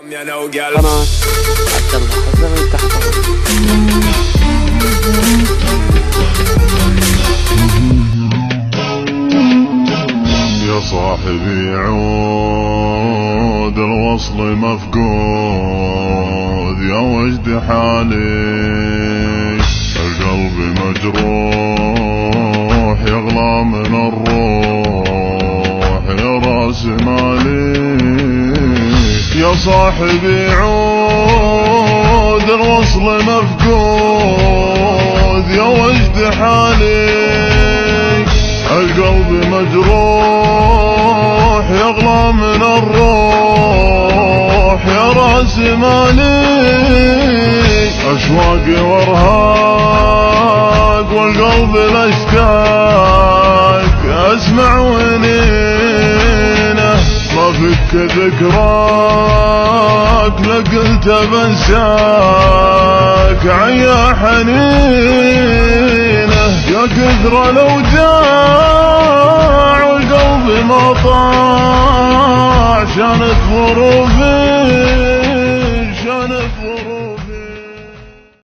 قناة عبد الله حزمي تحت. يا صاحبي عود الوصل مفقود، يا وجد حالي القلب مجروح يغلى من الروح، يا راس مالي يا صاحبي عود الوصل مفقود، يا وجد حالي القلب مجروح يغلى من الروح، يا راس مالي أشواقي وارهاق والقلب الاشتاق، اسمع ونينه ما فك ذكراك لقلت بنساك عيا حنينه، يا كثر الاوجاع والقلب ما طاع، شانت ظروفي شانت ظروفي.